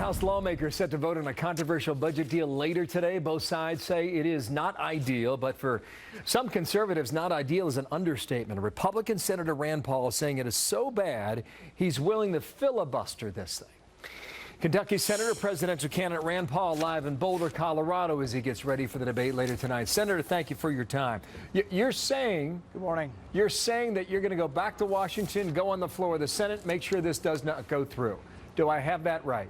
House lawmakers set to vote on a controversial budget deal later today. Both sides say it is not ideal, but for some conservatives, not ideal is an understatement. A Republican Senator Rand Paul is saying it is so bad, he's willing to filibuster this thing. Kentucky Senator presidential candidate Rand Paul live in Boulder, Colorado as he gets ready for the debate later tonight. Senator, thank you for your time. You're saying, good morning. You're saying that you're going to go back to Washington, go on the floor of the Senate, make sure this does not go through. Do I have that right?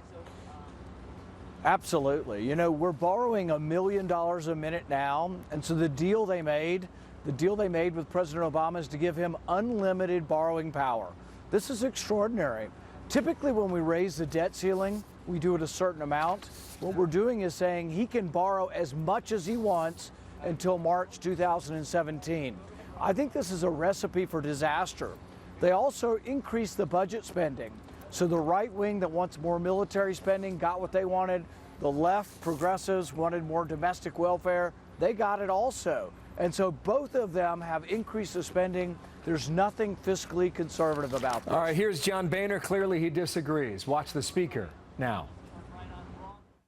Absolutely. You know, we're borrowing $1 million a minute now, and so the deal they made with President Obama is to give him unlimited borrowing power. This is extraordinary. Typically, when we raise the debt ceiling, we do it a certain amount. What we're doing is saying he can borrow as much as he wants until March 2017. I think this is a recipe for disaster. They also increased the budget spending. So the right wing that wants more military spending got what they wanted. The left progressives wanted more domestic welfare. They got it also. And so both of them have increased the spending. There's nothing fiscally conservative about this. All right, here's John Boehner. Clearly he disagrees. Watch the speaker now.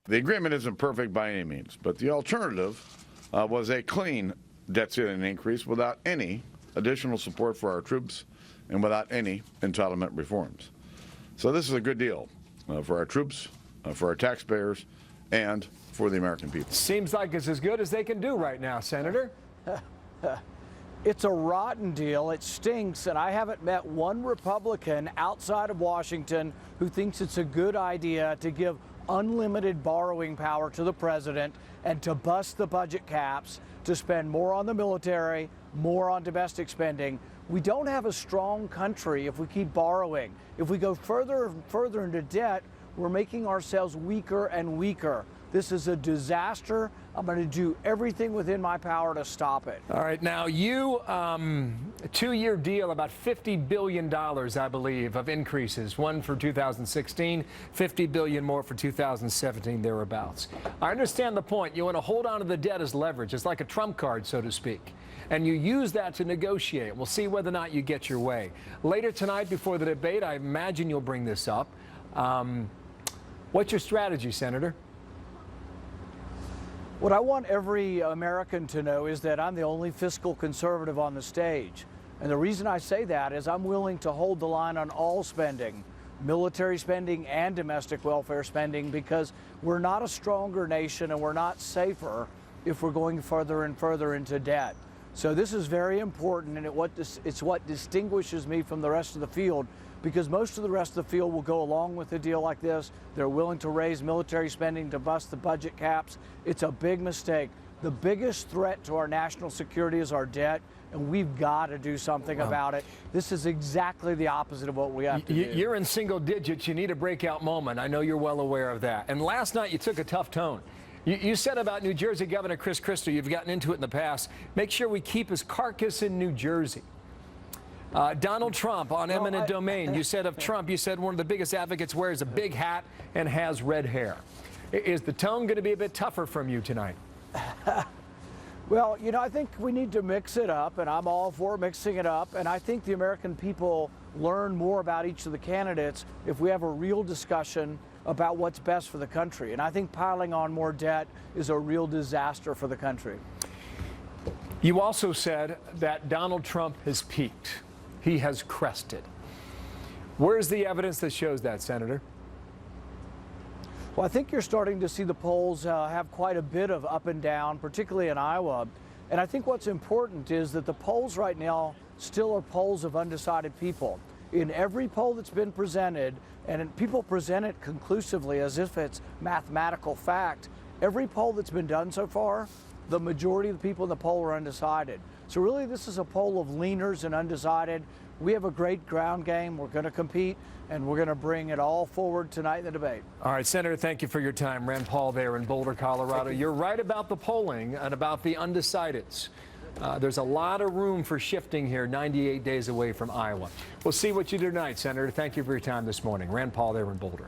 The agreement isn't perfect by any means, but the alternative was a clean debt ceiling increase without any additional support for our troops and without any entitlement reforms. So this is a good deal for our troops, for our taxpayers, and for the American people. Seems like it's as good as they can do right now, Senator. It's a rotten deal. It stinks, and I haven't met one Republican outside of Washington who thinks it's a good idea to give unlimited borrowing power to the president and to bust the budget caps, to spend more on the military, more on domestic spending. We don't have a strong country if we keep borrowing. If we go further and further into debt, we're making ourselves weaker and weaker. This is a disaster. I'm going to do everything within my power to stop it. All right. Now, you, a two-year deal, about $50 billion, I believe, of increases. One for 2016, $50 billion more for 2017, thereabouts. I understand the point. You want to hold on to the debt as leverage. It's like a trump card, so to speak. And you use that to negotiate. We'll see whether or not you get your way. Later tonight, before the debate, I imagine you'll bring this up. What's your strategy, Senator? What I want every American to know is that I'm the only fiscal conservative on the stage. And the reason I say that is I'm willing to hold the line on all spending, military spending and domestic welfare spending, because we're not a stronger nation and we're not safer if we're going further and further into debt. So this is very important, and it's what distinguishes me from the rest of the field, because most of the rest of the field will go along with a deal like this. They're willing to raise military spending to bust the budget caps. It's a big mistake. The biggest threat to our national security is our debt, and we've got to do something about it. This is exactly the opposite of what we have to do. You're in single digits. You need a breakout moment. I know you're well aware of that. And last night you took a tough tone. You said about New Jersey Governor Chris Christie, you've gotten into it in the past, make sure we keep his carcass in New Jersey. Donald Trump on eminent domain. You said of Trump, you said one of the biggest advocates wears a big hat and has red hair. Is the tone going to be a bit tougher from you tonight? Well, you know, I think we need to mix it up, and I'm all for mixing it up. And I think the American people learn more about each of the candidates if we have a real discussion about what's best for the country. And I think piling on more debt is a real disaster for the country. You also said that Donald Trump has peaked. He has crested. Where's the evidence that shows that, Senator? Well, I think you're starting to see the polls have quite a bit of up and down, particularly in Iowa. And I think what's important is that the polls right now still are polls of undecided people. In every poll that's been presented, and people present it conclusively as if it's mathematical fact, every poll that's been done so far, the majority of the people in the poll are undecided. So really this is a poll of leaners and undecided. We have a great ground game. We're going to compete, and we're going to bring it all forward tonight in the debate. All right, Senator, thank you for your time. Rand Paul there in Boulder, Colorado. You're right about the polling and about the undecideds. There's a lot of room for shifting here, 98 days away from Iowa. We'll see what you do tonight, Senator. Thank you for your time this morning. Rand Paul there in Boulder.